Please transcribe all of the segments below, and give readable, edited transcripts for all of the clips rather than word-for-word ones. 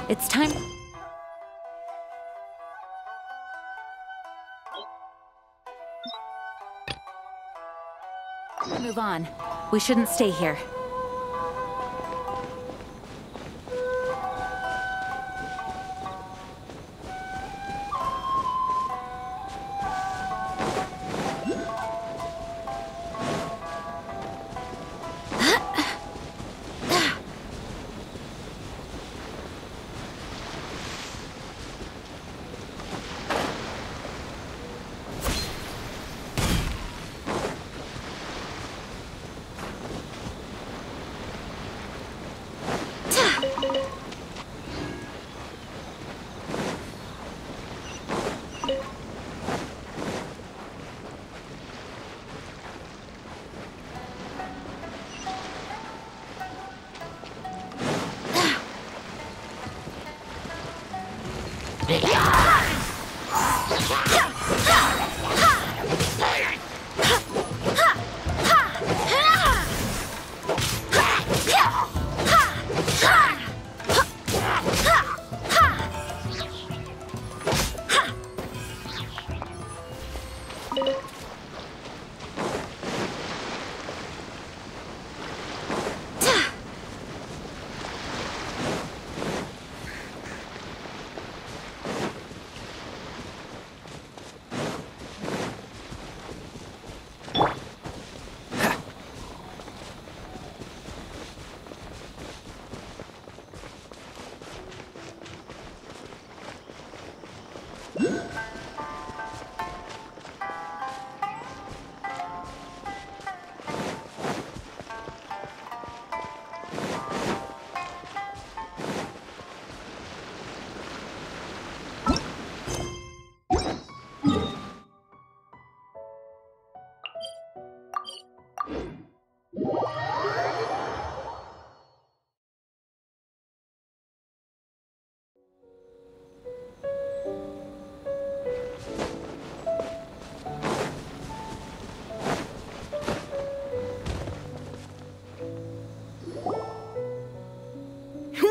It's time... Move on. We shouldn't stay here.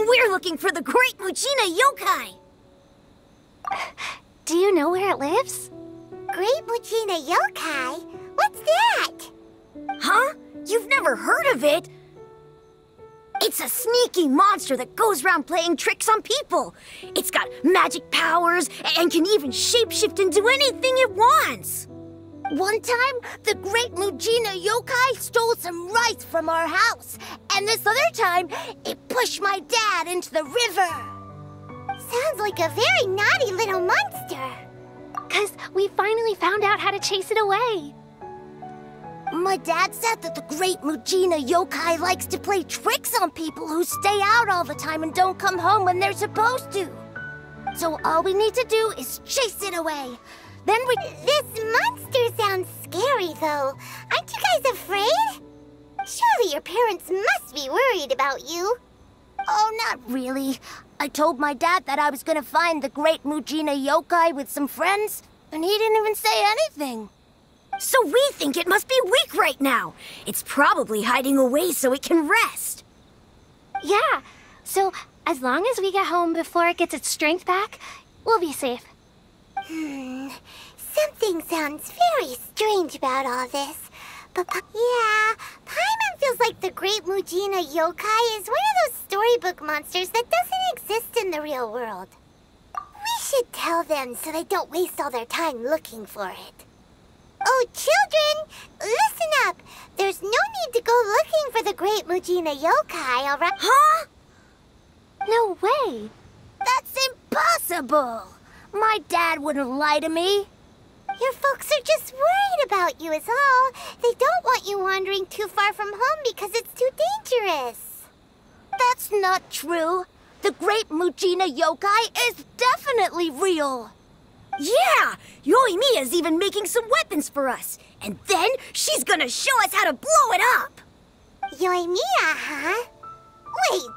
We're looking for the Great Mujina Yokai! Do you know where it lives? Great Mujina Yokai? What's that? Huh? You've never heard of it? It's a sneaky monster that goes around playing tricks on people. It's got magic powers and can even shapeshift into anything it wants. One time, the Great Mujina Yokai stole some rice from our house. And this other time, it pushed my dad into the river. Sounds like a very naughty little monster. 'Cause we finally found out how to chase it away. My dad said that the Great Mujina Yokai likes to play tricks on people who stay out all the time and don't come home when they're supposed to. So all we need to do is chase it away. Then we... This monster sounds scary, though. Aren't you guys afraid? Surely your parents must be worried about you. Oh, not really. I told my dad that I was gonna find the Great Mujina Yokai with some friends, and he didn't even say anything. So we think it must be weak right now. It's probably hiding away so it can rest. Yeah, so as long as we get home before it gets its strength back, we'll be safe. Something sounds very strange about all this. But yeah, Paimon feels like the Great Mujina Yokai is one of those storybook monsters that doesn't exist in the real world. We should tell them so they don't waste all their time looking for it. Oh, children, listen up. There's no need to go looking for the Great Mujina Yokai, alright? Huh? No way. That's impossible. My dad wouldn't lie to me. Your folks are just worried about you is all. They don't want you wandering too far from home because it's too dangerous. That's not true. The Great Mujina Yokai is definitely real. Yeah! Yoimiya's even making some weapons for us. And then she's gonna show us how to blow it up. Yoimiya, huh? Wait,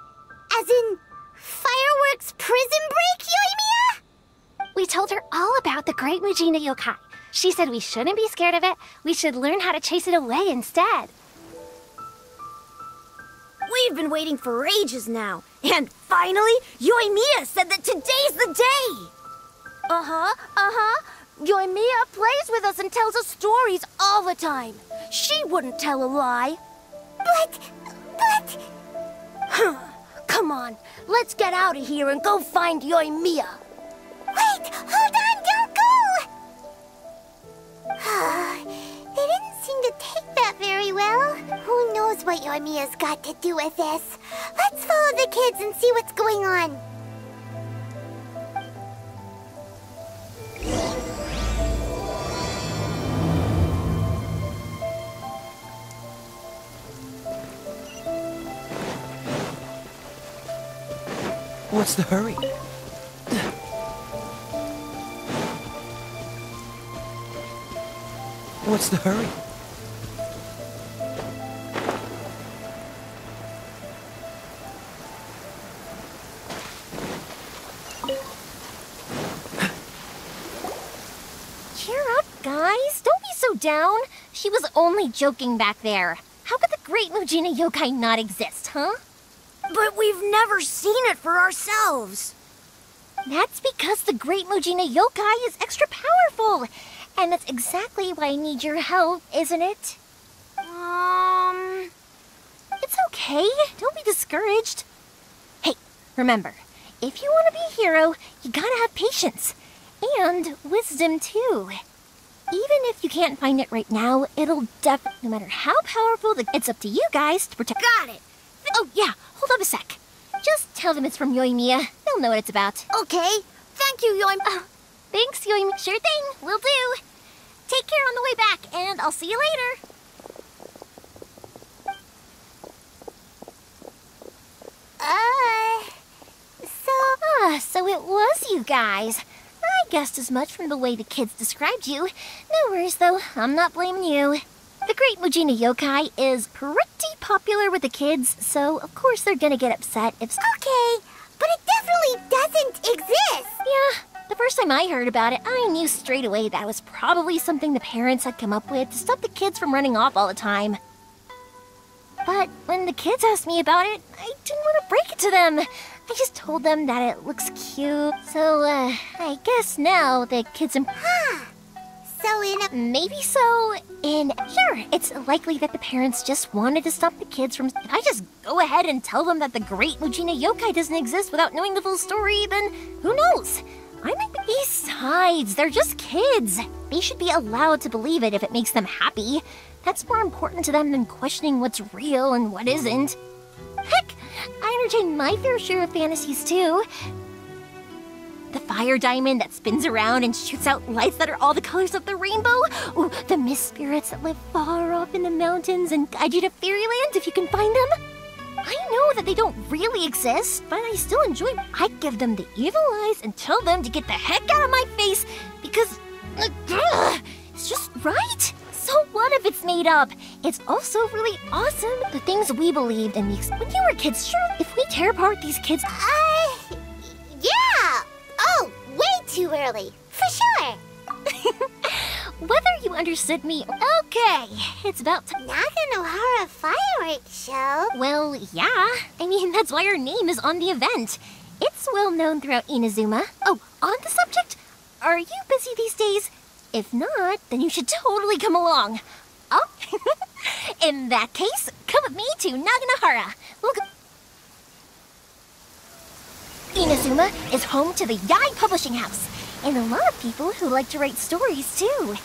as in Firework's prison break, Yoimiya? We told her all about the Great Mujina Yokai. She said we shouldn't be scared of it. We should learn how to chase it away instead. We've been waiting for ages now. And finally, Yoimiya said that today's the day! Yoimiya plays with us and tells us stories all the time. She wouldn't tell a lie. But... Come on, let's get out of here and go find Yoimiya. Wait! Hold on! Don't go! They didn't seem to take that very well. Who knows what Yoimiya's got to do with this? Let's follow the kids and see what's going on. What's the hurry? What's the hurry? Cheer up, guys. Don't be so down. She was only joking back there. How could the Great Mujina Yokai not exist, huh? But we've never seen it for ourselves. That's because the Great Mujina Yokai is extra powerful. And that's exactly why I need your help, isn't it? It's okay. Don't be discouraged. Hey, remember, if you want to be a hero, you gotta have patience. And wisdom, too. Even if you can't find it right now, it'll definitely, no matter how powerful, it's up to you guys to protect. Got it. Oh, yeah, hold up a sec. Just tell them it's from Yoimiya. They'll know what it's about. Okay. Thank you, Yoimiya. Thanks, Yoimiya. Sure thing. Will do. Take care on the way back, and I'll see you later. So it was you guys. I guessed as much from the way the kids described you. No worries, though. I'm not blaming you. The Great Mujina Yokai is pretty popular with the kids, so of course they're gonna get upset if... Okay, but it definitely doesn't exist! Yeah, the first time I heard about it, I knew straight away that was probably something the parents had come up with to stop the kids from running off all the time. But when the kids asked me about it, I didn't want to break it to them. I just told them that it looks cute. So, I guess now the kids... Maybe so. Sure, it's likely that the parents just wanted to stop the kids from... If I just go ahead and tell them that the Great Mujina Yokai doesn't exist without knowing the full story, then who knows? I might be... Besides, they're just kids. They should be allowed to believe it if it makes them happy. That's more important to them than questioning what's real and what isn't. Heck, I entertain my fair share of fantasies too. The fire diamond that spins around and shoots out lights that are all the colors of the rainbow. Ooh, the mist spirits that live far off in the mountains and guide you to fairyland if you can find them. I know that they don't really exist, but I still enjoy... I give them the evil eyes and tell them to get the heck out of my face because... it's just right. So what if it's made up? It's also really awesome. The things we believed in when you were kids, sure, if we tear apart these kids... Yeah! Oh, way too early. For sure. Whether you understood me... Okay, it's about time. Naganohara Firework Show? Well, yeah. I mean, that's why our name is on the event. It's well known throughout Inazuma. Oh, on the subject, are you busy these days? If not, then you should totally come along. Oh, in that case, come with me to Naganohara. We'll go... Inazuma is home to the Yai Publishing House, and a lot of people who like to write stories too.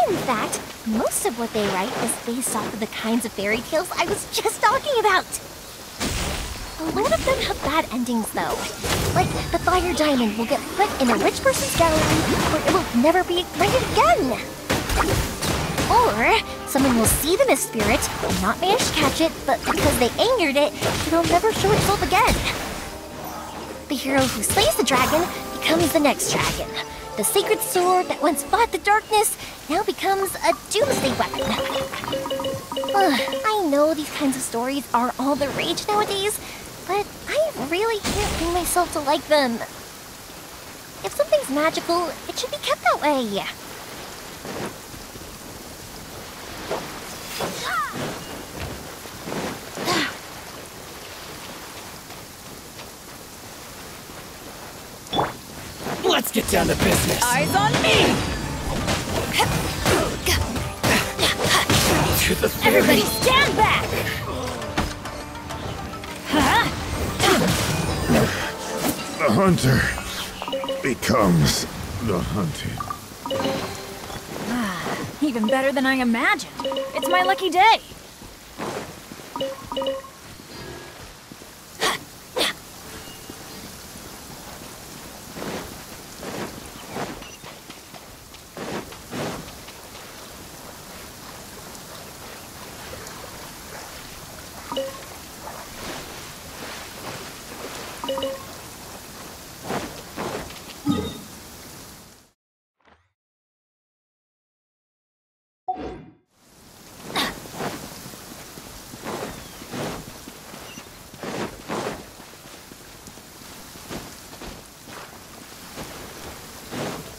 In fact, most of what they write is based off of the kinds of fairy tales I was just talking about. A lot of them have bad endings though. Like the fire diamond will get put in a rich person's gallery where it will never be ignited again. Or someone will see the mist spirit and not manage to catch it, but because they angered it, it'll never show itself again. The hero who slays the dragon becomes the next dragon. The sacred sword that once fought the darkness now becomes a doomsday weapon. I know these kinds of stories are all the rage nowadays, but I really can't bring myself to like them. If something's magical, it should be kept that way. Let's get down to business. Eyes on me! To the Everybody stand back! The hunter becomes the hunted. Even better than I imagined. It's my lucky day.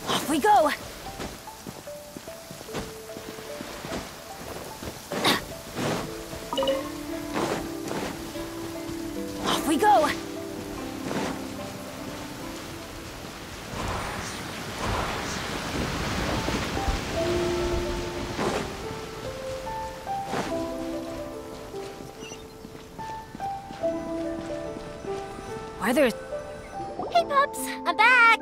Off we go! Off we go! Why there's... Hey, Pops, I'm back.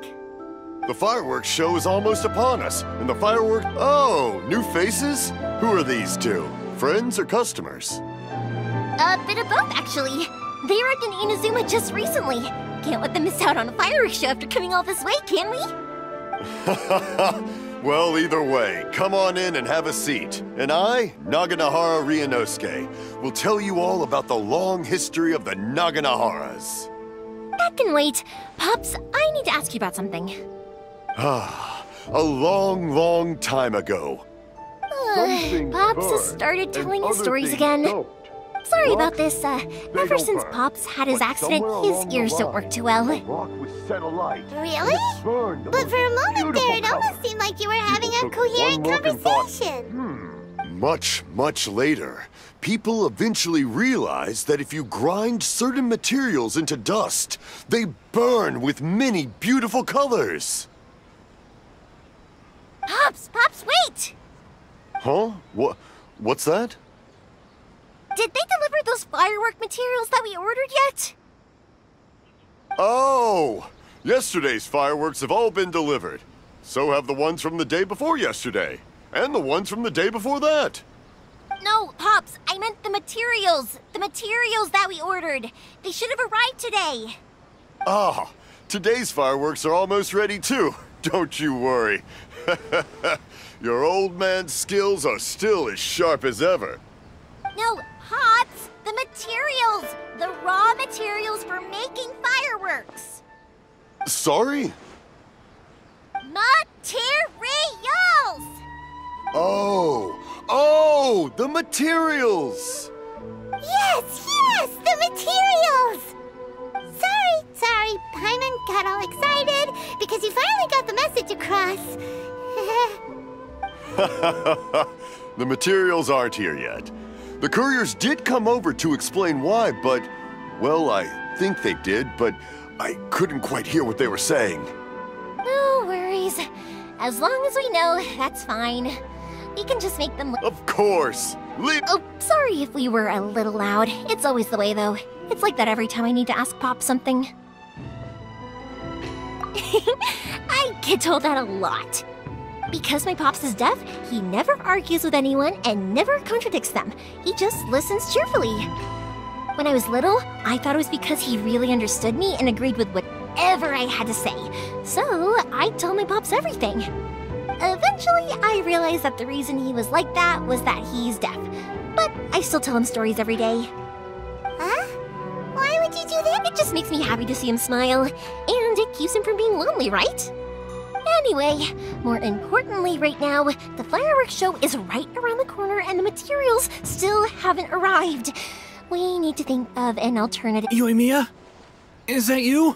The fireworks show is almost upon us, and the firework... Oh, new faces? Who are these two? Friends or customers? A bit of both, actually. They arrived in Inazuma just recently. Can't let them miss out on a fireworks show after coming all this way, can we? Well, either way, come on in and have a seat. And I, Naganahara Ryunosuke, will tell you all about the long history of the Naganaharas. That can wait. Pops, I need to ask you about something. A long, long time ago. Pops has started telling his stories again. Sorry about this. Ever since Pops had his accident, his ears don't work too well. Really? But for a moment there, it almost seemed like you were having a coherent conversation. Much, much later, people eventually realized that if you grind certain materials into dust, they burn with many beautiful colors. Pops, wait! Huh? What's that? Did they deliver those firework materials that we ordered yet? Oh! Yesterday's fireworks have all been delivered. So have the ones from the day before yesterday. And the ones from the day before that. No, Pops, I meant the materials. The materials that we ordered. They should have arrived today. Ah, today's fireworks are almost ready too. Don't you worry. Your old man's skills are still as sharp as ever. No, Pops, the materials. The raw materials for making fireworks. Sorry? Materials! Oh, the materials! Yes, the materials! Sorry, Paimon got all excited because you finally got the message across. The materials aren't here yet. The couriers did come over to explain why, but, well, I think they did, but I couldn't quite hear what they were saying. No worries. As long as we know, that's fine. We can just make them... Of course! Oh, sorry if we were a little loud. It's always the way, though. It's like that every time I need to ask Pop something. I get told that a lot. Because my Pops is deaf, he never argues with anyone and never contradicts them. He just listens cheerfully. When I was little, I thought it was because he really understood me and agreed with whatever I had to say. So, I told my Pops everything. Eventually, I realized that the reason he was like that was that he's deaf. But I still tell him stories every day. Huh? Why would you do that? It just makes me happy to see him smile. And it keeps him from being lonely, right? Anyway, more importantly right now, the fireworks show is right around the corner and the materials still haven't arrived. We need to think of an alternative. Yoimiya? Is that you?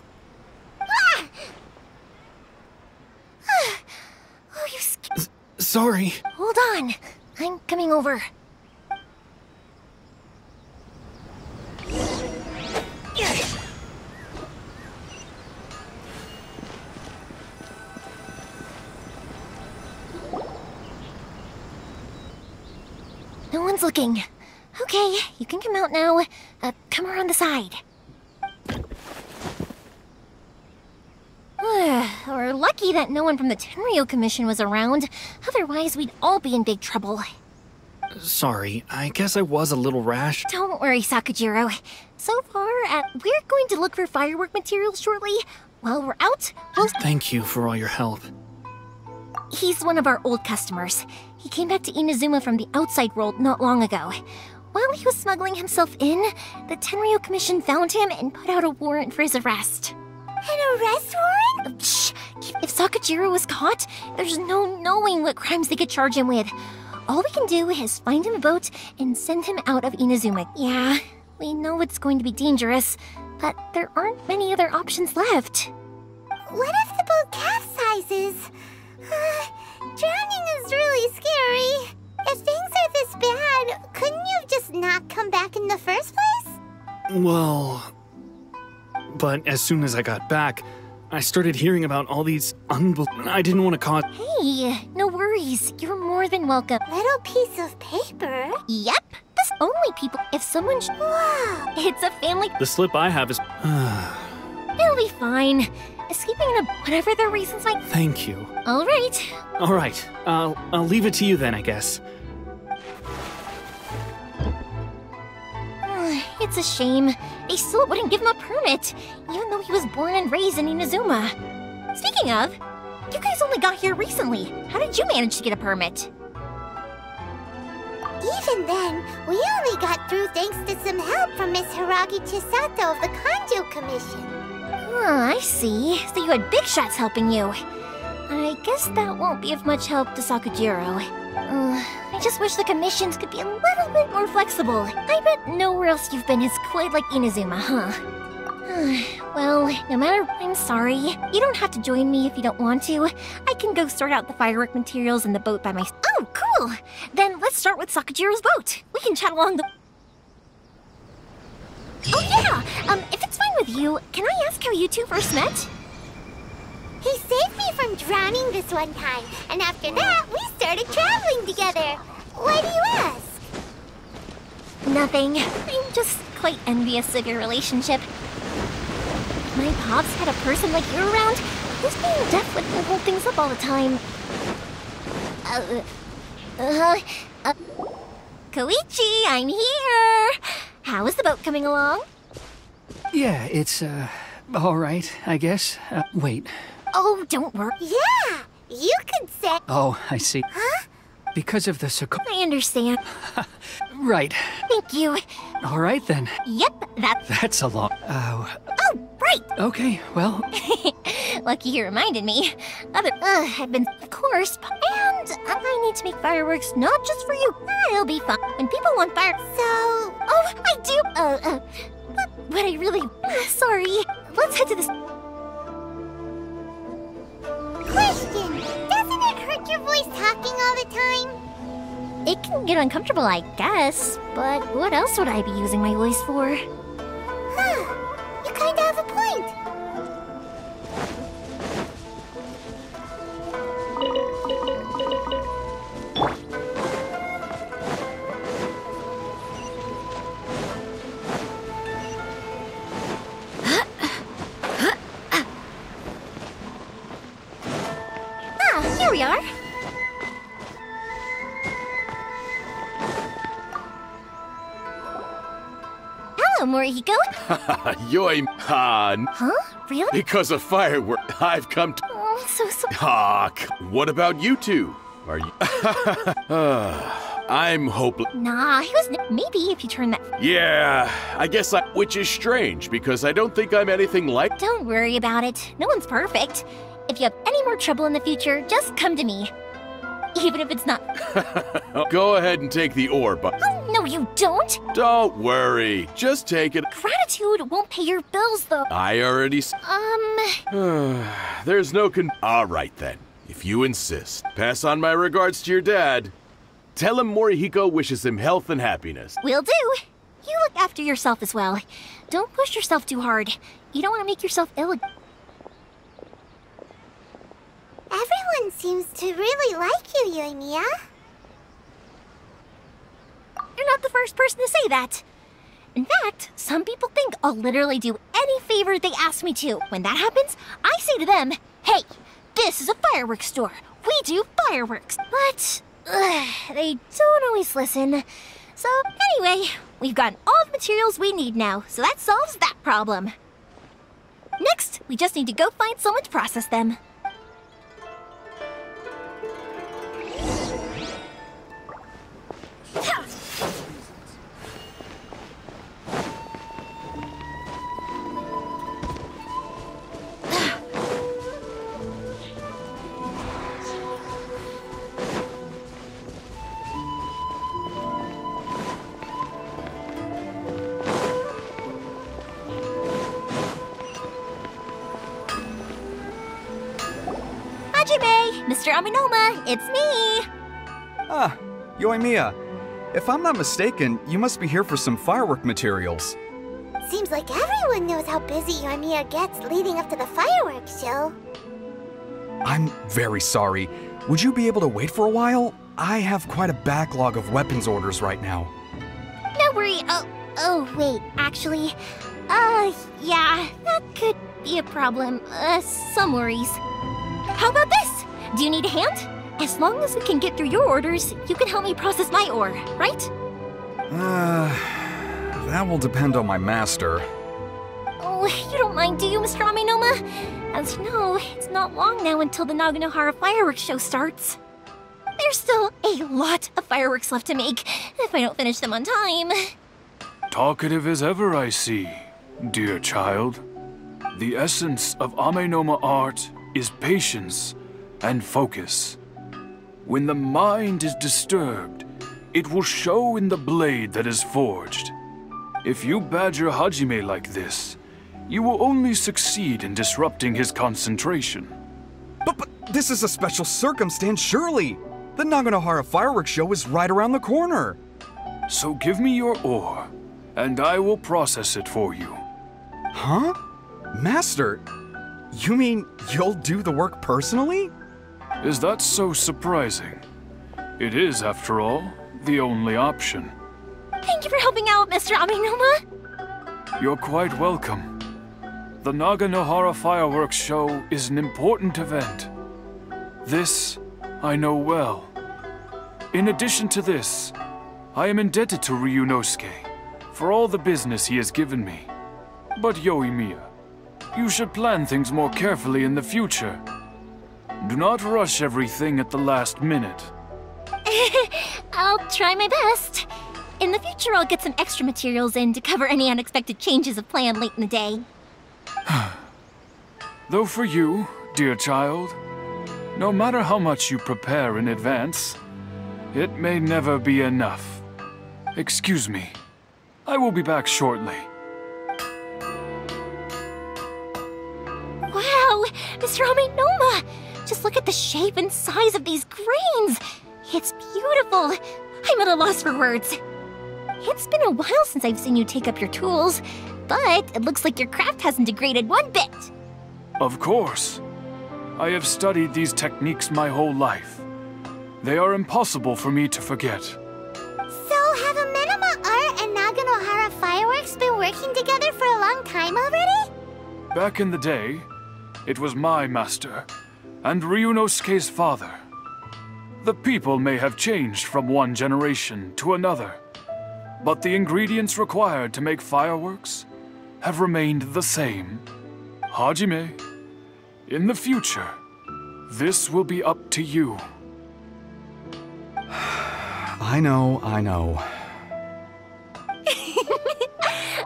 Oh, you Sorry. Hold on. I'm coming over. looking. Okay, you can come out now. Come around the side. We're lucky that no one from the Tenryo Commission was around. Otherwise, we'd all be in big trouble. Sorry, I guess I was a little rash. Don't worry, Sakujiro. So far, we're going to look for firework materials shortly. While we're out, Thank you for all your help. He's one of our old customers. He came back to Inazuma from the outside world not long ago. While he was smuggling himself in, the Tenryo Commission found him and put out a warrant for his arrest. An arrest warrant? Shh! If Sakujiro was caught, there's no knowing what crimes they could charge him with. All we can do is find him a boat and send him out of Inazuma. Yeah, we know it's going to be dangerous, but there aren't many other options left. What if the boat capsizes? Drowning is really scary. If things are this bad, couldn't you have just not come back in the first place? Well... But as soon as I got back, I started hearing about all these I didn't want to cause... Hey, no worries. You're more than welcome. Little piece of paper? Yep. This only people... If someone... Wow. It's a family... The slip I have is... It'll be fine. Escaping in whatever the reasons might... Thank you. All right. All right, I'll leave it to you then, I guess. It's a shame. They still wouldn't give him a permit, even though he was born and raised in Inazuma. Speaking of, you guys only got here recently. How did you manage to get a permit? Even then, we only got through thanks to some help from Miss Hiragi Chisato of the Kanjo Commission. I see. So you had big shots helping you. I guess that won't be of much help to Sakujiro. I just wish the commissions could be a little bit more flexible. I bet nowhere else you've been is quite like Inazuma, huh? Well, no matter, I'm sorry. You don't have to join me if you don't want to. I can go sort out the firework materials in the boat by myself. Oh, cool! Then let's start with Sakujiro's boat. We can chat along the... Oh yeah! If it's fine with you, can I ask how you two first met? He saved me from drowning this one time, and after that, we started traveling together. Why do you ask? Nothing. I'm just quite envious of your relationship. If my pops had a person like you around, his being deaf wouldn't hold things up all the time. Koichi, I'm here! How is the boat coming along? Yeah, it's, all right, I guess. Wait. Oh, don't worry. Yeah, you could say... Oh, I see. Huh? Because of the I understand. Right. Thank you. All right, then. Yep, That's a lot. Oh, right! Okay, well... Lucky you reminded me. I've been... Of course, and I need to make fireworks not just for you. It'll be fun. When people want fire... So... Oh, I do! But I really... Sorry. Let's head to this... Question! Doesn't it hurt your voice talking all the time? It can get uncomfortable, I guess. But what else would I be using my voice for? Huh. You kinda have a point. Here we are. Hello, Morihiko. Yoiman. Huh? Really? Because of Firework, I've come to... Oh, so sorry. What about you two? Are you... I'm hopeless. Nah, he was... Maybe if you turn that... Yeah, I guess I... Which is strange, because I don't think I'm anything like... Don't worry about it. No one's perfect. If you have any more trouble in the future, just come to me. Even if it's not... Go ahead and take the orb. Oh, no, you don't! Don't worry. Just take it. Gratitude won't pay your bills, though. I already... There's no All right, then. If you insist. Pass on my regards to your dad. Tell him Morihiko wishes him health and happiness. Will do. You look after yourself as well. Don't push yourself too hard. You don't want to make yourself ill. Everyone seems to really like you, Yoimiya. you're not the first person to say that. In fact, some people think I'll literally do any favor they ask me to. When that happens, I say to them, hey, this is a fireworks store. We do fireworks. But they don't always listen. So anyway, we've gotten all the materials we need now, so that solves that problem. Next, we just need to go find someone to process them. Mr. Aminoma, it's me! Ah, Yoimiya. If I'm not mistaken, you must be here for some firework materials. Seems like everyone knows how busy Yoimiya gets leading up to the fireworks show. I'm very sorry. Would you be able to wait for a while? I have quite a backlog of weapons orders right now. No worry. Oh, wait, actually, yeah, that could be a problem. Some worries. How about this? Do you need a hand? As long as we can get through your orders, you can help me process my ore, right? That will depend on my master. Oh, you don't mind, do you, Mr. Aminoma? As you know, it's not long now until the Naganohara Fireworks show starts. There's still a lot of fireworks left to make, if I don't finish them on time. Talkative as ever, I see, dear child. The essence of Amenoma art is patience and focus. When the mind is disturbed, it will show in the blade that is forged. If you badger Hajime like this, you will only succeed in disrupting his concentration. But this is a special circumstance, surely! The Naganohara Fireworks show is right around the corner! So give me your ore, and I will process it for you. Huh? Master, you mean you'll do the work personally? Is that so surprising? It is, after all, the only option. Thank you for helping out, Mr. Aminoma. You're quite welcome. The Naganohara Fireworks Show is an important event. This, I know well. In addition to this, I am indebted to Ryunosuke for all the business he has given me. But Yoimiya, you should plan things more carefully in the future. Do not rush everything at the last minute. I'll try my best. In the future, I'll get some extra materials in to cover any unexpected changes of plan late in the day. Though for you, dear child, no matter how much you prepare in advance, it may never be enough. Excuse me. I will be back shortly. Wow, Mr. Aminoma! Just look at the shape and size of these grains! It's beautiful! I'm at a loss for words. It's been a while since I've seen you take up your tools, but it looks like your craft hasn't degraded one bit. Of course. I have studied these techniques my whole life. They are impossible for me to forget. So have Amenoma Art and Naganohara Fireworks been working together for a long time already? Back in the day, it was my master, and Ryunosuke's father. The people may have changed from one generation to another, but the ingredients required to make fireworks have remained the same. Hajime, in the future, this will be up to you. I know.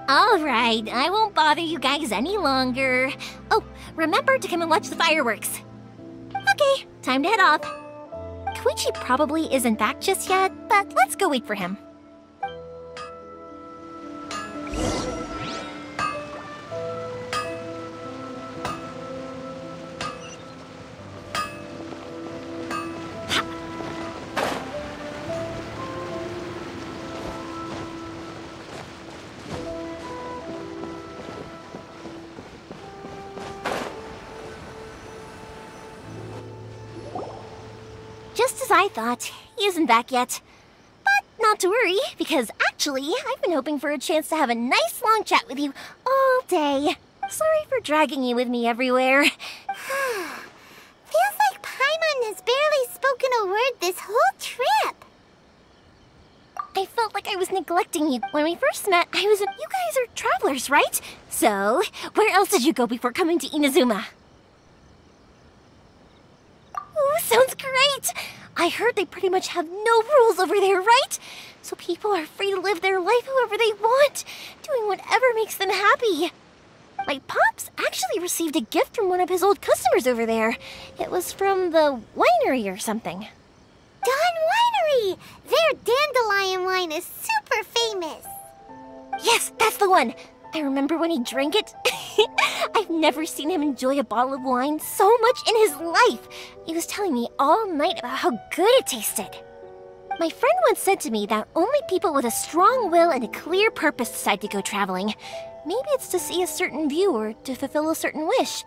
All right, I won't bother you guys any longer. Oh, remember to come and watch the fireworks. Okay, time to head off. Koichi probably isn't back just yet, but let's go wait for him. Just as I thought, he isn't back yet. But not to worry, because actually, I've been hoping for a chance to have a nice long chat with you all day. Sorry for dragging you with me everywhere. Feels like Paimon has barely spoken a word this whole trip. I felt like I was neglecting you. When we first met, you guys are travelers, right? So, where else did you go before coming to Inazuma? Ooh, sounds great! I heard they pretty much have no rules over there, right? So people are free to live their life however they want, doing whatever makes them happy. My pops actually received a gift from one of his old customers over there. It was from the winery or something. Dawn Winery! Their dandelion wine is super famous. Yes, that's the one. I remember when he drank it. I've never seen him enjoy a bottle of wine so much in his life. He was telling me all night about how good it tasted. My friend once said to me that only people with a strong will and a clear purpose decide to go traveling. Maybe it's to see a certain view or to fulfill a certain wish.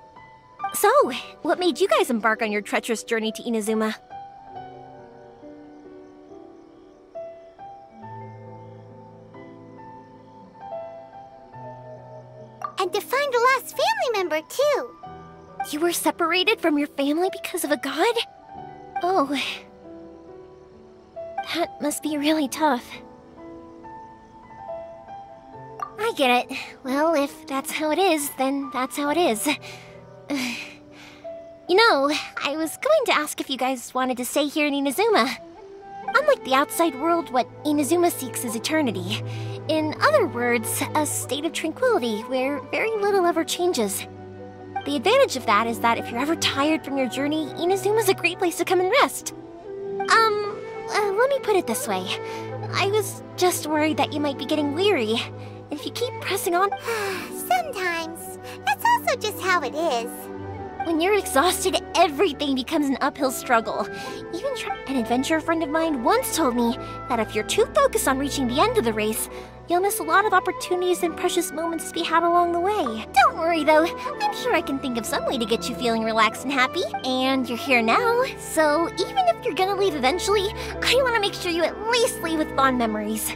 So, what made you guys embark on your treacherous journey to Inazuma? And to find a lost family member, too. You were separated from your family because of a god? Oh. That must be really tough. I get it. Well, if that's how it is, then that's how it is. You know, I was going to ask if you guys wanted to stay here in Inazuma. Unlike the outside world, what Inazuma seeks is eternity. In other words, a state of tranquility where very little ever changes. The advantage of that is that if you're ever tired from your journey, Inazuma's a great place to come and rest. Let me put it this way. I was just worried that you might be getting weary. If you keep pressing on... Sometimes. That's also just how it is. When you're exhausted, everything becomes an uphill struggle. Even an adventure friend of mine once told me that if you're too focused on reaching the end of the race, you'll miss a lot of opportunities and precious moments to be had along the way. Don't worry though, I'm sure I can think of some way to get you feeling relaxed and happy. And you're here now, so even if you're gonna leave eventually, I want to make sure you at least leave with fond memories.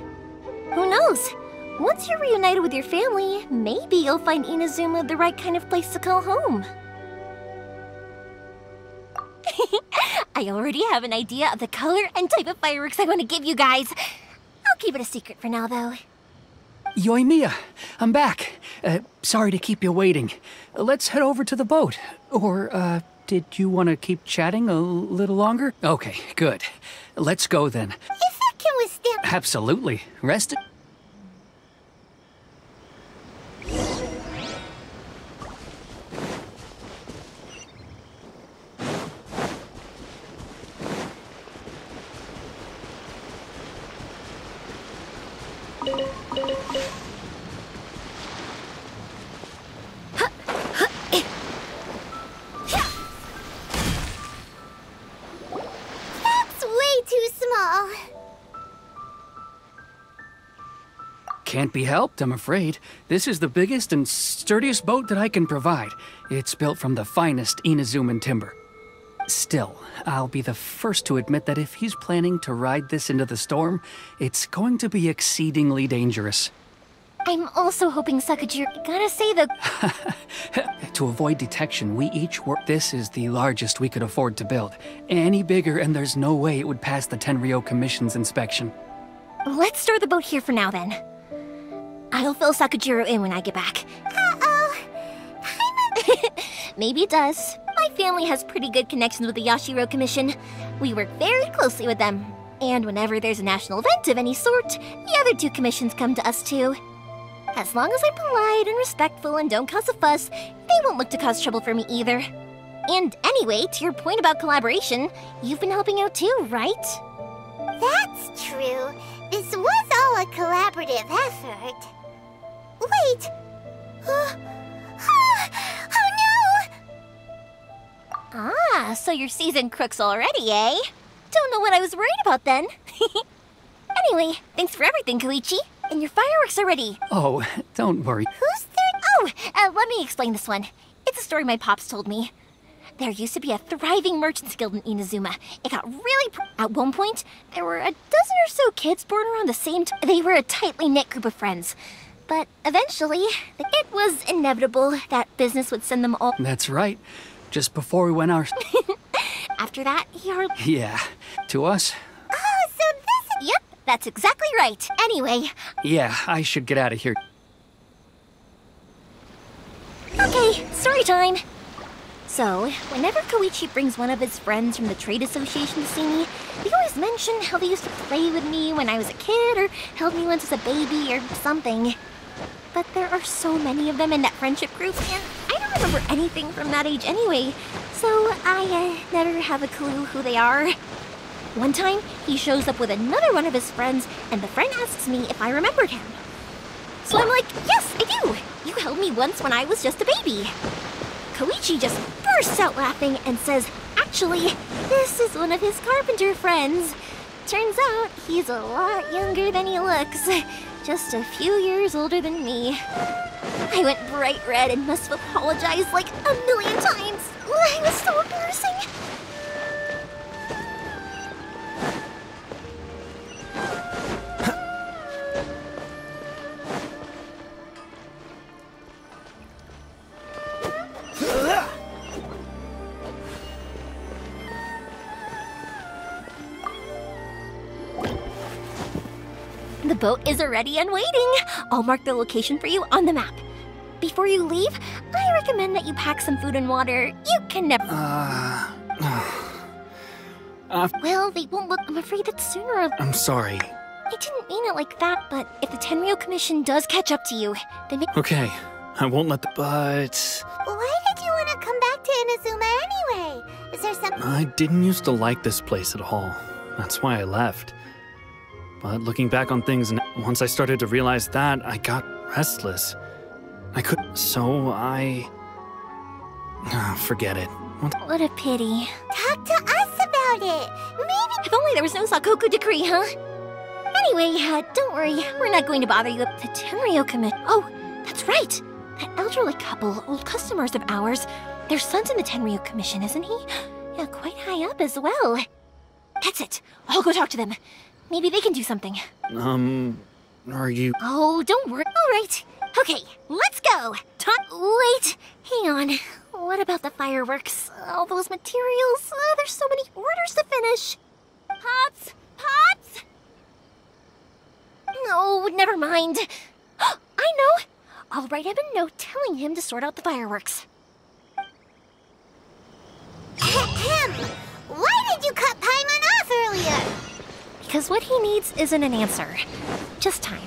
Who knows? Once you're reunited with your family, maybe you'll find Inazuma the right kind of place to call home. I already have an idea of the color and type of fireworks I want to give you guys. I'll keep it a secret for now, though. Yoimiya, I'm back. Sorry to keep you waiting. Let's head over to the boat. Or, did you want to keep chatting a little longer? Okay, good. Let's go then. If it can withstand... Absolutely. Rest it. That's way too small. Can't be helped, I'm afraid. This is the biggest and sturdiest boat that I can provide. It's built from the finest Inazuman timber. Still, I'll be the first to admit that if he's planning to ride this into the storm, it's going to be exceedingly dangerous. I'm also hoping Sakajiro... Gotta say though... To avoid detection, we each work... This is the largest we could afford to build. Any bigger and there's no way it would pass the Tenryou Commission's inspection. Let's store the boat here for now then. I'll fill Sakajiro in when I get back. Uh-oh. Maybe it does. My family has pretty good connections with the Yashiro Commission. We work very closely with them. And whenever there's a national event of any sort, the other two commissions come to us too. As long as I'm polite and respectful and don't cause a fuss, they won't look to cause trouble for me either. And anyway, to your point about collaboration, you've been helping out too, right? That's true. This was all a collaborative effort. Wait! Oh no! Ah, so you're seasoned crooks already, eh? Don't know what I was worried about then. Anyway, thanks for everything, Koichi. And your fireworks are ready. Oh, don't worry. Who's there? Oh, let me explain this one. It's a story my pops told me. There used to be a thriving merchants guild in Inazuma. It got really at one point, there were a dozen or so kids born around the same time. They were a tightly knit group of friends. But eventually, it was inevitable that business would send them all. That's right. Just before we went our... After that, Yeah. To us? Oh, so this is... Yep, that's exactly right. Anyway... Yeah, I should get out of here. Okay, story time. So, whenever Koichi brings one of his friends from the trade association to see me, they always mention how they used to play with me when I was a kid or held me once as a baby or something. But there are so many of them in that friendship group, and I don't remember anything from that age anyway, so I never have a clue who they are. One time, he shows up with another one of his friends, and the friend asks me if I remembered him. So I'm like, yes, I do! You held me once when I was just a baby. Koichi just bursts out laughing and says, actually, this is one of his carpenter friends. Turns out he's a lot younger than he looks. Just a few years older than me. I went bright red and must have apologized like a million times. It was so embarrassing. The boat is already and waiting. I'll mark the location for you on the map. Before you leave, I recommend that you pack some food and water. You can never... Well, they won't look... I'm afraid it's sooner or... I'm sorry. I didn't mean it like that, but if the Tenryou Commission does catch up to you, then... Okay, I won't let the... But... Why did you want to come back to Inazuma anyway? Is there something... I didn't used to like this place at all. That's why I left. But looking back on things, once I started to realize that, I got restless. I couldn't... So I... forget it. What a pity. Talk to us about it. Maybe... If only there was no Sakoku decree, huh? Anyway, don't worry. We're not going to bother you. The Tenryou Commission... Oh, that's right. That elderly couple, old customers of ours. Their son's in the Tenryou Commission, isn't he? Yeah, quite high up as well. That's it. I'll go talk to them. Maybe they can do something. Are you... Oh, don't worry. All right. Okay, let's go. Wait, hang on. What about the fireworks? All those materials? There's so many orders to finish. Pops! Pops! No, never mind. I know. I'll write him a note telling him to sort out the fireworks. Ahem! Why did you cut Paimon off earlier? Because what he needs isn't an answer, just time.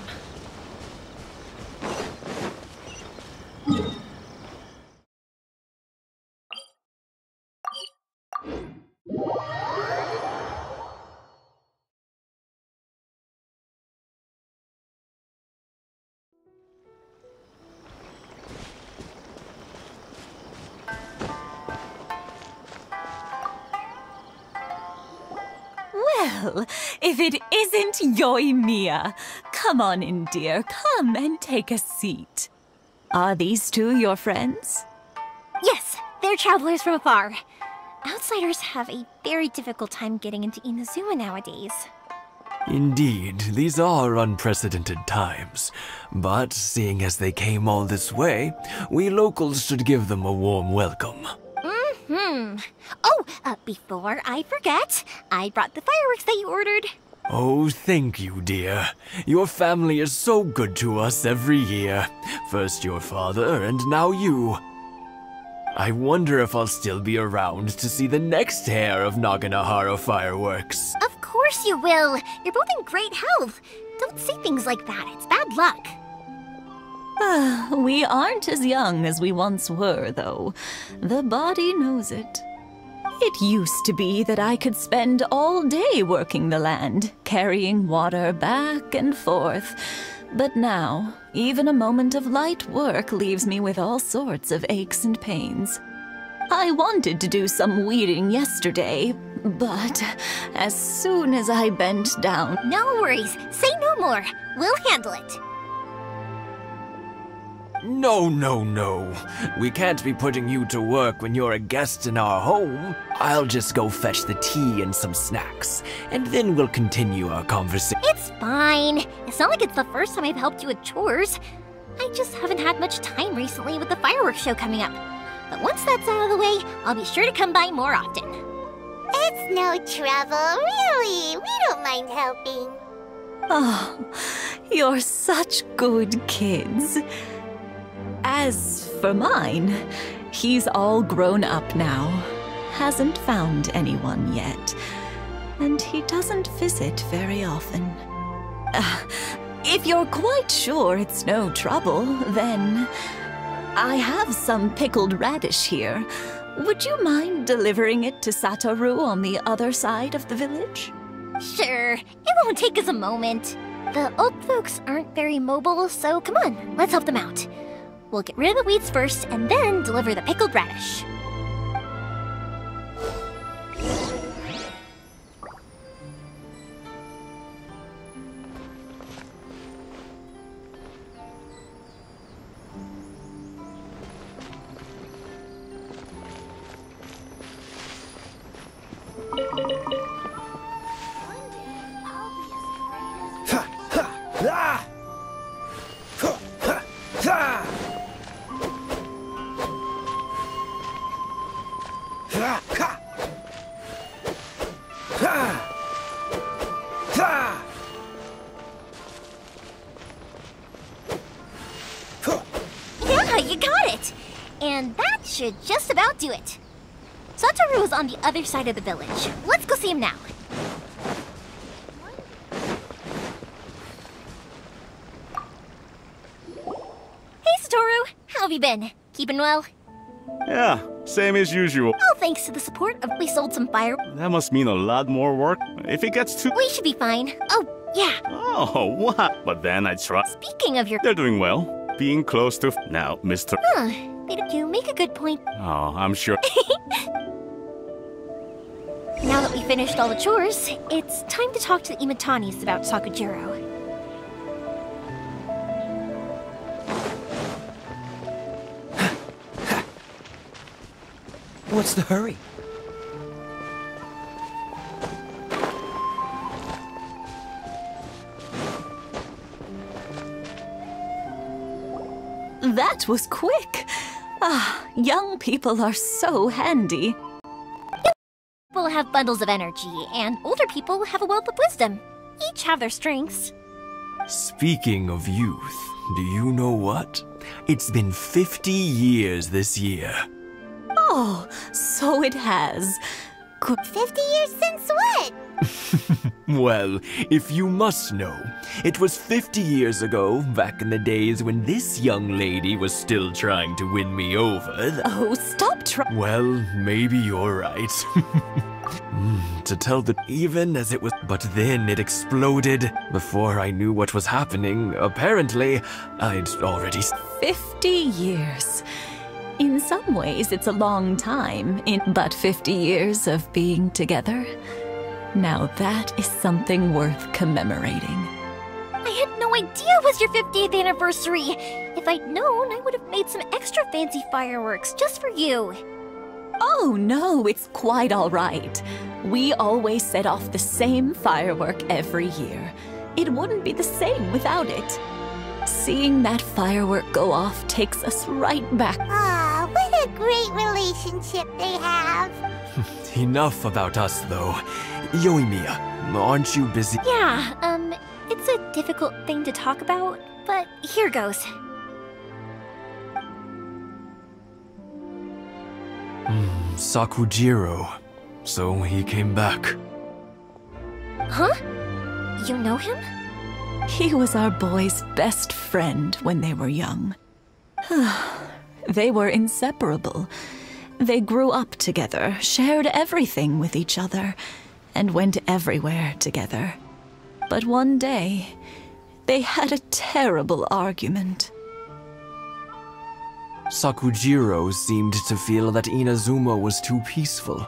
Well, if it isn't Yoimiya. Come on in, dear. Come and take a seat. Are these two your friends? Yes, they're travelers from afar. Outsiders have a very difficult time getting into Inazuma nowadays. Indeed, these are unprecedented times. But seeing as they came all this way, we locals should give them a warm welcome. Oh, before I forget, I brought the fireworks that you ordered. Oh, thank you, dear. Your family is so good to us every year. First your father, and now you. I wonder if I'll still be around to see the next hair of Naganohara fireworks. Of course you will. You're both in great health. Don't say things like that. It's bad luck. We aren't as young as we once were, though. The body knows it. It used to be that I could spend all day working the land, carrying water back and forth. But now, even a moment of light work leaves me with all sorts of aches and pains. I wanted to do some weeding yesterday, but as soon as I bent down... No worries. Say no more. We'll handle it. No, no, no. We can't be putting you to work when you're a guest in our home. I'll just go fetch the tea and some snacks, and then we'll continue our conversation. It's fine. It's not like it's the first time I've helped you with chores. I just haven't had much time recently with the fireworks show coming up. But once that's out of the way, I'll be sure to come by more often. It's no trouble, really. We don't mind helping. Oh, you're such good kids. As for mine, he's all grown up now. Hasn't found anyone yet. And he doesn't visit very often. If you're quite sure it's no trouble, then I have some pickled radish here. Would you mind delivering it to Satoru on the other side of the village? Sure, it won't take us a moment. The old folks aren't very mobile, so come on, let's help them out. We'll get rid of the weeds first, and then deliver the pickled radish. Yeah, you got it! And that should just about do it. Satoru is on the other side of the village. Let's go see him now. Hey, Satoru! How have you been? Keeping well? Yeah, same as usual. All thanks to the support of we sold some fire. That must mean a lot more work. If it gets too... We should be fine. Oh, yeah. Oh, what? But then I try... Speaking of your... They're doing well. Being close to... Now, Mr... You make a good point. Oh, I'm sure... Now that we finished all the chores, it's time to talk to the Imatanis about Sakujiro. What's the hurry? That was quick. Ah, young people are so handy. People have bundles of energy, and older people have a wealth of wisdom. Each have their strengths. Speaking of youth, do you know what? It's been 50 years this year. Oh, so it has. 50 years since what? Well, if you must know, it was 50 years ago, back in the days when this young lady was still trying to win me over. Oh, stop trying. Well, maybe you're right. To tell the... Even as it was... But then it exploded. Before I knew what was happening, apparently, I'd already... 50 years. In some ways, it's a long time, but 50 years of being together? Now that is something worth commemorating. I had no idea it was your 50th anniversary. If I'd known, I would have made some extra fancy fireworks just for you. Oh no, it's quite all right. We always set off the same firework every year. It wouldn't be the same without it. Seeing that firework go off takes us right back. Ah, what a great relationship they have. Enough about us, though. Yoimiya, aren't you busy? Yeah, it's a difficult thing to talk about, but here goes. Sakujiro. So he came back. Huh? You know him? He was our boys' best friend when they were young. They were inseparable. They grew up together, shared everything with each other, and went everywhere together. But one day, they had a terrible argument. Sakujiro seemed to feel that Inazuma was too peaceful,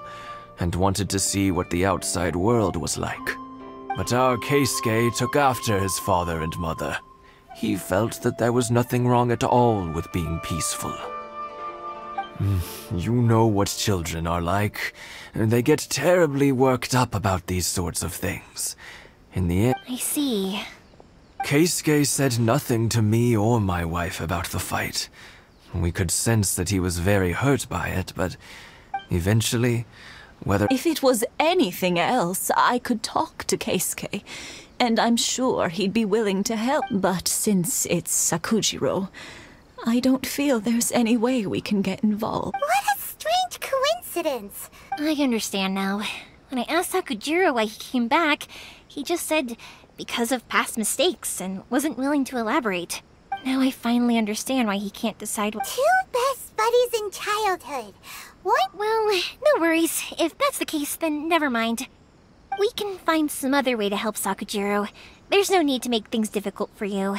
and wanted to see what the outside world was like. But our Keisuke took after his father and mother. he felt that there was nothing wrong at all with being peaceful. You know what children are like. They get terribly worked up about these sorts of things. In the end, I see. Keisuke said nothing to me or my wife about the fight. We could sense that he was very hurt by it, but eventually, whether... If it was anything else, I could talk to Keisuke, and I'm sure he'd be willing to help. But since it's Sakujiro, I don't feel there's any way we can get involved. What a strange coincidence. I understand now. When I asked Sakujiro why he came back, he just said because of past mistakes and wasn't willing to elaborate. Now I finally understand why he can't decide what— Two best buddies in childhood. What? Well, no worries. If that's the case, then never mind. We can find some other way to help Sakujiro. There's no need to make things difficult for you.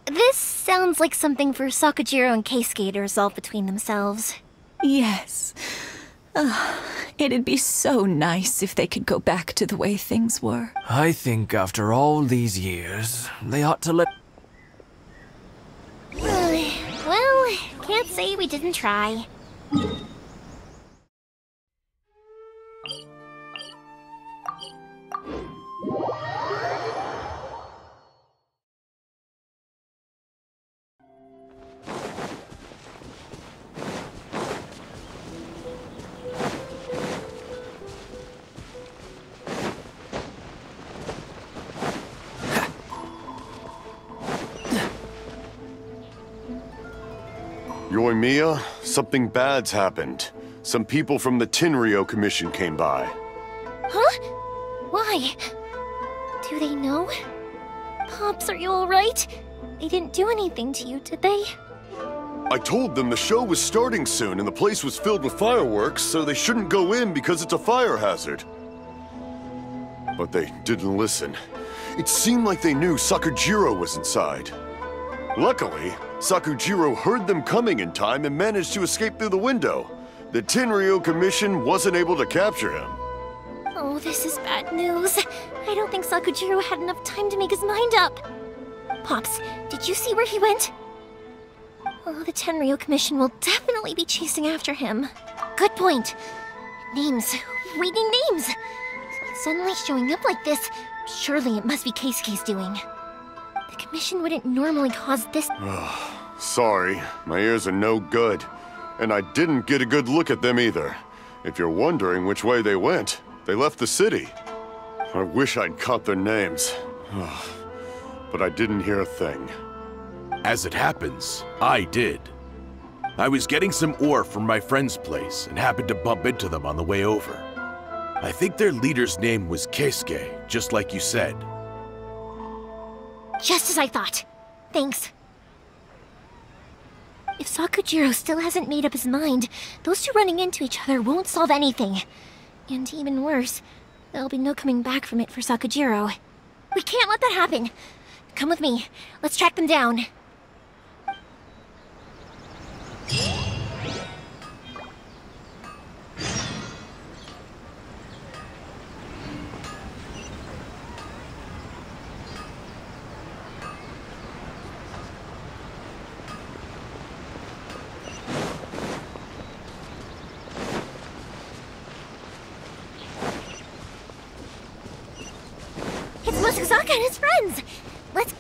This sounds like something for Sakujiro and Keisuke to resolve between themselves. Yes. It'd be so nice if they could go back to the way things were. I think after all these years, they ought to let... Well, can't say we didn't try. Yoimiya, something bad's happened. Some people from the Tenryou Commission came by. Huh? Why? Do they know? Pops, are you alright? They didn't do anything to you, did they? I told them the show was starting soon and the place was filled with fireworks, so they shouldn't go in because it's a fire hazard. But they didn't listen. It seemed like they knew Sakujiro was inside. Luckily, Sakujiro heard them coming in time and managed to escape through the window. The Tenryou Commission wasn't able to capture him. Oh, this is bad news. I don't think Sakujiro had enough time to make his mind up. Pops, did you see where he went? Oh, the Tenryou Commission will definitely be chasing after him. Good point. Names. Reading names. Suddenly showing up like this, surely it must be Keisuke's doing. The Commission wouldn't normally cause this— Sorry, my ears are no good. And I didn't get a good look at them either. If you're wondering which way they went, they left the city. I wish I'd caught their names. But I didn't hear a thing. As it happens, I did. I was getting some ore from my friend's place and happened to bump into them on the way over. I think their leader's name was Keisuke, just like you said. Just as I thought. Thanks. If Sakujiro still hasn't made up his mind, those two running into each other won't solve anything. And even worse, there'll be no coming back from it for Sakujiro. We can't let that happen. Come with me. Let's track them down. It's Musazaka and his friends! Let's—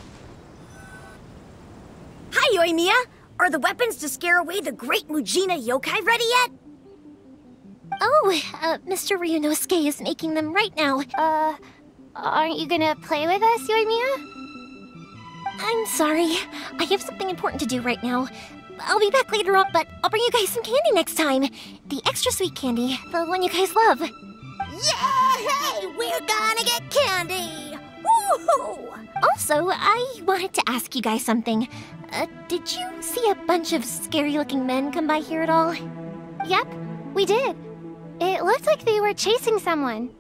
Hi, Yoimiya! Are the weapons to scare away the great Mujina yokai ready yet? Oh, Mr. Ryunosuke is making them right now. Aren't you gonna play with us, Yoimiya? I'm sorry. I have something important to do right now. I'll be back later on, but I'll bring you guys some candy next time. The extra sweet candy, the one you guys love. Yay! We're gonna get candy! Woohoo! Also, I wanted to ask you guys something. Did you see a bunch of scary-looking men come by here at all? Yep, we did. It looked like they were chasing someone.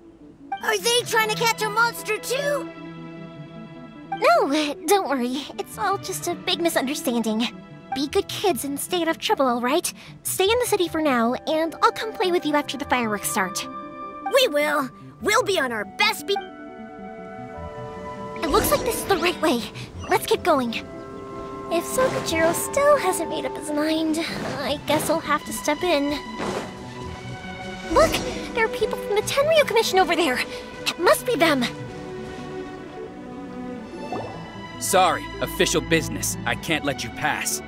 Are they trying to catch a monster too? No, don't worry. It's all just a big misunderstanding. Be good kids and stay out of trouble, all right? Stay in the city for now, and I'll come play with you after the fireworks start. We will. We'll be on our best It looks like this is the right way. let's get going. If Sakujiro still hasn't made up his mind, I guess I'll have to step in. Look! There are people from the Tenryou Commission over there! It must be them! Sorry, official business. I can't let you pass.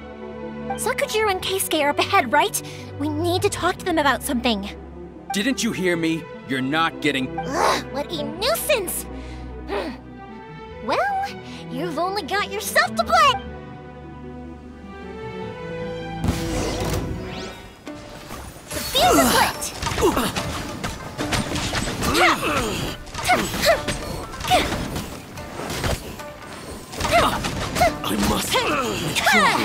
Sakujiro and Keisuke are up ahead, right? We need to talk to them about something. Didn't you hear me? You're not getting... Ugh, what a nuisance! Well, you've only got yourself to blame! The fuse is lit! I must try.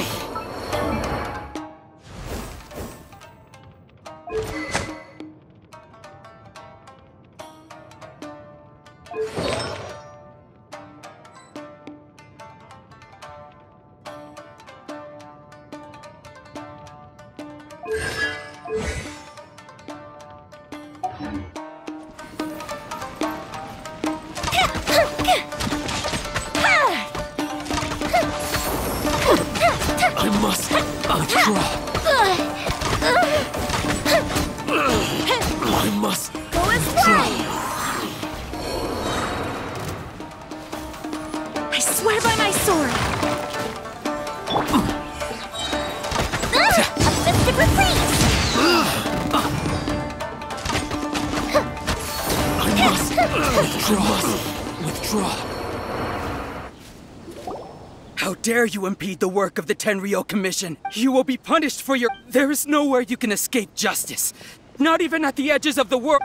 How dare you impede the work of the Tenryou Commission? You will be punished for your... There is nowhere you can escape justice. Not even at the edges of the world.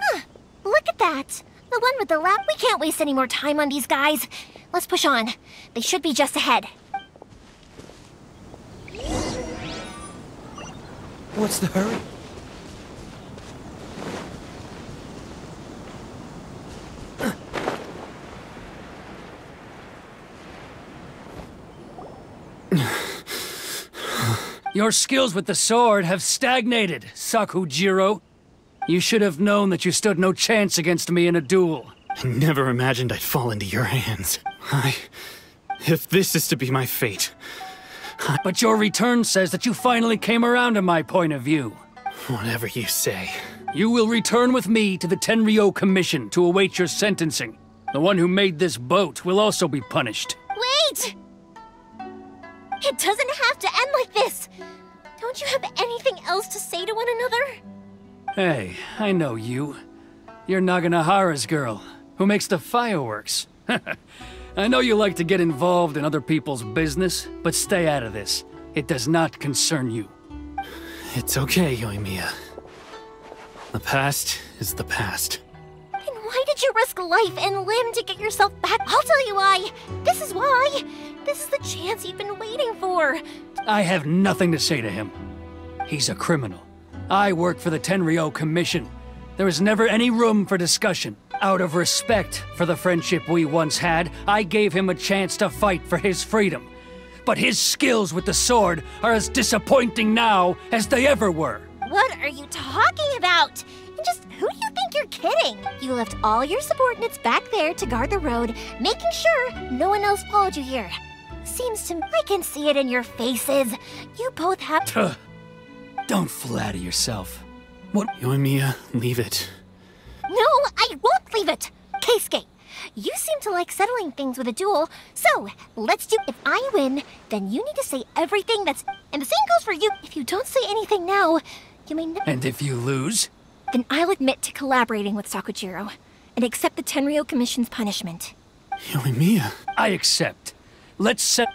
Look at that! The one with the lap. We can't waste any more time on these guys. Let's push on. They should be just ahead. What's the hurry? Your skills with the sword have stagnated, Sakujiro. You should have known that you stood no chance against me in a duel. I never imagined I'd fall into your hands. If this is to be my fate... But your return says that you finally came around to my point of view. Whatever you say. You will return with me to the Tenryou Commission to await your sentencing. The one who made this boat will also be punished. Wait! It doesn't have to end like this! Don't you have anything else to say to one another? Hey, I know you. You're Naganohara's girl, who makes the fireworks. I know you like to get involved in other people's business, but stay out of this. It does not concern you. It's okay, Yoimiya. The past is the past. Then why did you risk life and limb to get yourself back? I'll tell you why. This is why. This is the chance you've been waiting for. I have nothing to say to him. He's a criminal. I work for the Tenryou Commission. There is never any room for discussion. Out of respect for the friendship we once had, I gave him a chance to fight for his freedom. But his skills with the sword are as disappointing now as they ever were. What are you talking about? And just who do you think you're kidding? You left all your subordinates back there to guard the road, making sure no one else followed you here. Seems to me I can see it in your faces. You both have... Don't flatter yourself. What? Yoimiya, leave it. No, I won't leave it! Keisuke, you seem to like settling things with a duel, so let's do... If I win, then you need to say everything that's... And the same goes for you. If you don't say anything now, you may never... And if you lose? Then I'll admit to collaborating with Sakujiro and accept the Tenryou Commission's punishment. Yoimiya. I accept. Let's set...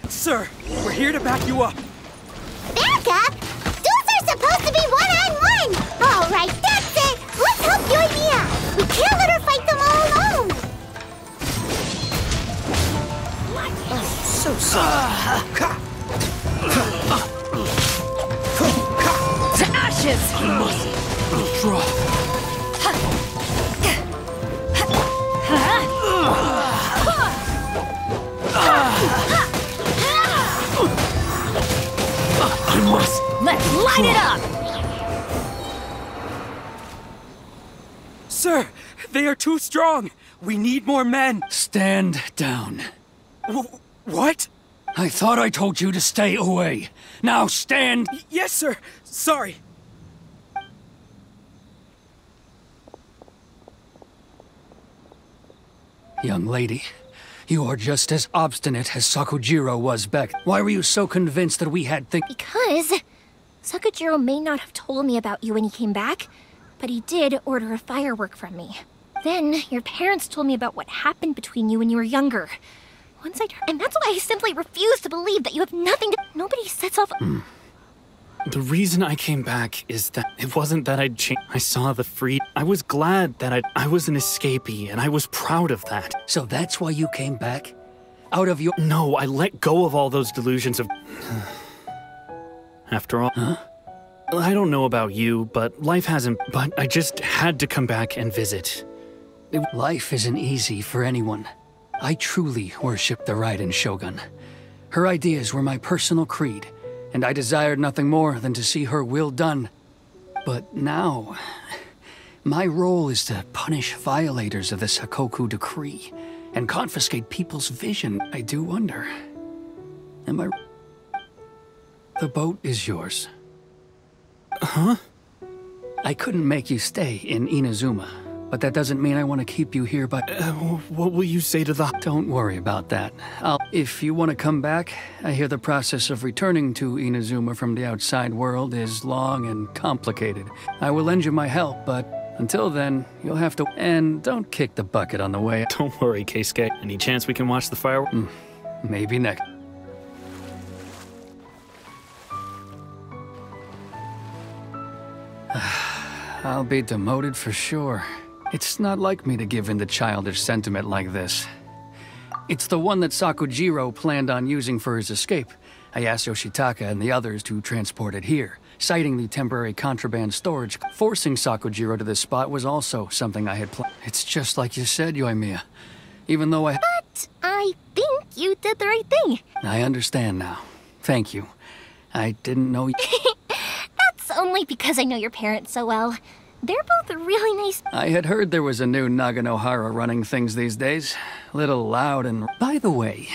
Sir, we're here to back you up. Back up? Duels are supposed to be one-on-one! All right, that's it! Let's help Yoimiya! We can't let her fight them all alone! So sorry. To ashes! I must withdraw. I must. Let's light it up! Sir, they are too strong. We need more men. Stand down. What? I thought I told you to stay away. Now stand! Yes, sir. Sorry. Young lady, you are just as obstinate as Sakujiro was back. Why were you so convinced that we had Because Sakujiro may not have told me about you when he came back, but he did order a firework from me. Then your parents told me about what happened between you when you were younger. And that's why I simply refuse to believe that you have nothing to... Nobody sets off... The reason I came back is that it wasn't that I'd changed. I saw the free. I was glad that I was an escapee, and I was proud of that. So that's why you came back? Out of your... No, I let go of all those delusions of... After all... Huh? I don't know about you, but life hasn't... But I just had to come back and visit. Life isn't easy for anyone. I truly worship the Raiden Shogun. Her ideas were my personal creed, and I desired nothing more than to see her will done. But now, my role is to punish violators of the Sakoku decree and confiscate people's vision. I do wonder, am I... The boat is yours. Huh? I couldn't make you stay in Inazuma, but that doesn't mean I want to keep you here, but... what will you say to the... Don't worry about that. If you want to come back, I hear the process of returning to Inazuma from the outside world is long and complicated. I will lend you my help, but until then, you'll have to... And don't kick the bucket on the way. Don't worry, Keisuke. Any chance we can watch the fireworks? Maybe next. I'll be demoted for sure. It's not like me to give in to childish sentiment like this. It's the one that Sakujiro planned on using for his escape. I asked Yoshitaka and the others to transport it here, citing the temporary contraband storage. Forcing Sakujiro to this spot was also something I had planned. It's just like you said, Yoimiya. Even though But I think you did the right thing. I understand now. Thank you. I didn't know... That's only because I know your parents so well. They're both really nice. I had heard there was a new Naganohara running things these days. Little loud and... By the way,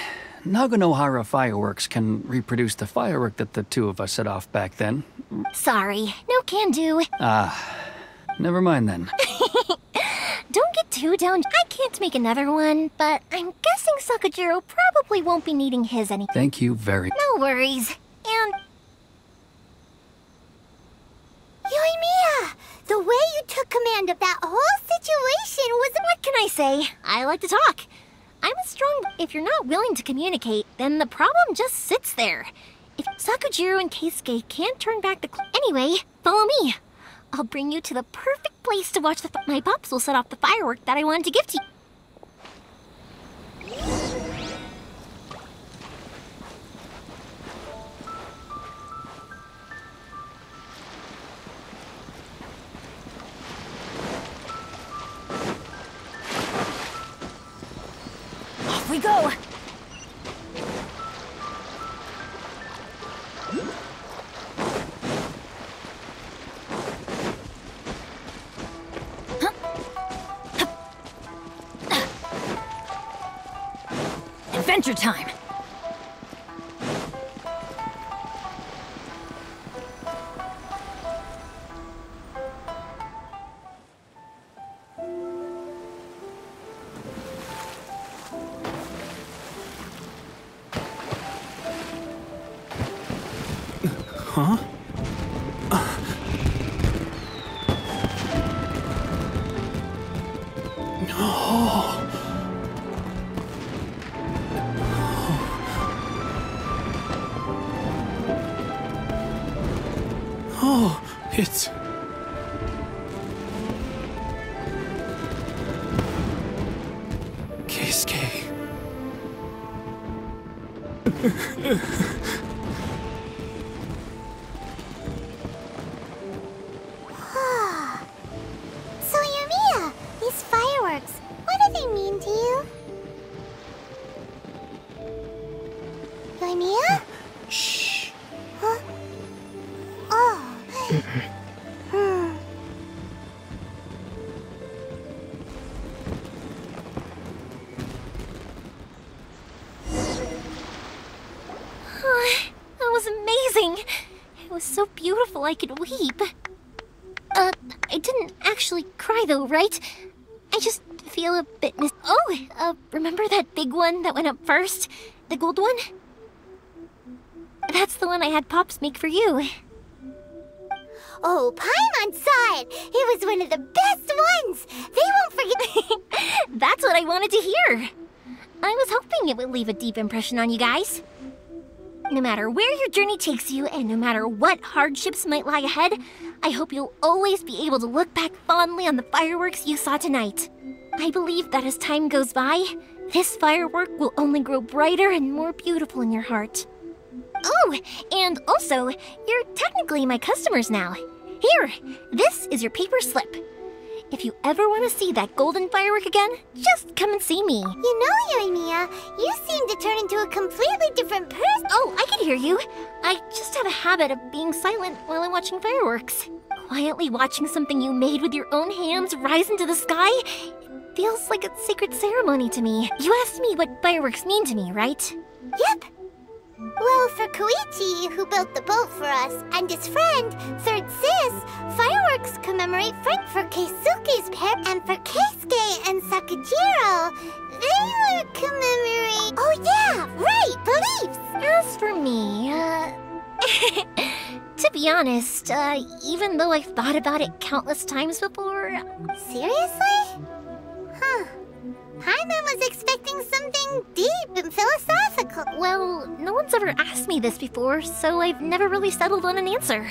Naganohara Fireworks can reproduce the firework that the two of us set off back then. Sorry, no can do. Never mind then. Don't get too down. I can't make another one, but I'm guessing Sakujiro probably won't be needing his any... Thank you very... No worries. And... Yoimiya! The way you took command of that whole situation was... What can I say? I like to talk. I'm a strong... If you're not willing to communicate, then the problem just sits there. If Sakujiro and Keisuke can't turn back the... Anyway, follow me. I'll bring you to the perfect place to watch the... My pops will set off the firework that I wanted to give to you. We go! Adventure time! Huh? Oh, it's... Keisuke. So, Yoimiya, these fireworks, what do they mean to you? Yoimiya? Shh. Huh? Oh. was so beautiful I could weep. I didn't actually cry though, right? I just feel a bit remember that big one that went up first? The gold one? That's the one I had Pops make for you. Oh, Paimon saw it! It was one of the best ones! They won't forget. That's what I wanted to hear. I was hoping it would leave a deep impression on you guys. No matter where your journey takes you, and no matter what hardships might lie ahead, I hope you'll always be able to look back fondly on the fireworks you saw tonight. I believe that as time goes by, this firework will only grow brighter and more beautiful in your heart. Oh, and also, you're technically my customers now. Here, this is your paper slip. If you ever want to see that golden firework again, just come and see me. You know, Yoimiya, you seem to turn into a completely different person. Oh, I can hear you. I just have a habit of being silent while I'm watching fireworks. Quietly watching something you made with your own hands rise into the sky, it feels like a sacred ceremony to me. You asked me what fireworks mean to me, right? Yep. Well, for Koichi, who built the boat for us, and his friend, Third Sis, fireworks commemorate Frank for Keisuke's parents, and for Keisuke and Sakajiro, they were commemorate... Oh yeah, right, beliefs! As for me, to be honest, even though I've thought about it countless times before... Seriously? Huh. Paimon was expecting something deep and philosophical. Well, no one's ever asked me this before, so I've never really settled on an answer.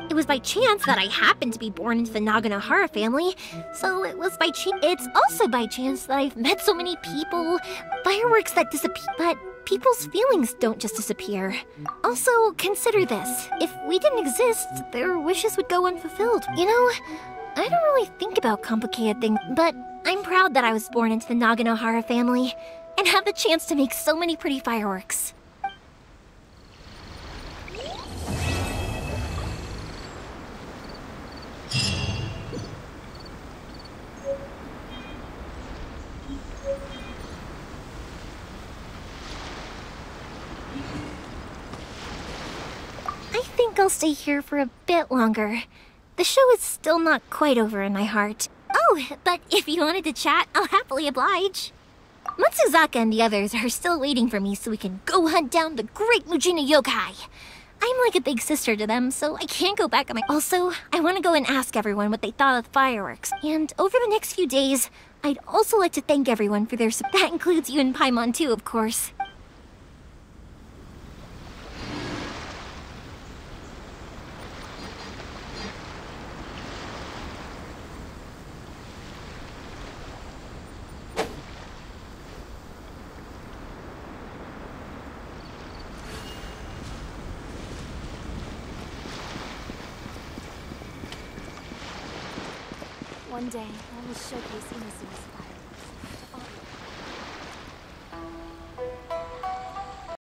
It was by chance that I happened to be born into the Naganohara family, so it was by chance. It's also by chance that I've met so many people, fireworks that disappear, but people's feelings don't just disappear. Also, consider this. If we didn't exist, their wishes would go unfulfilled. You know, I don't really think about complicated things, but I'm proud that I was born into the Naganohara family and have the chance to make so many pretty fireworks. I think I'll stay here for a bit longer. The show is still not quite over in my heart. Oh, but if you wanted to chat, I'll happily oblige. Matsuzaka and the others are still waiting for me so we can go hunt down the great Mujina yokai. I'm like a big sister to them, so I can't go back on my... Also, I want to go and ask everyone what they thought of the fireworks. And over the next few days, I'd also like to thank everyone for their support. That includes you and Paimon too, of course. One day, I will showcase Inuzu's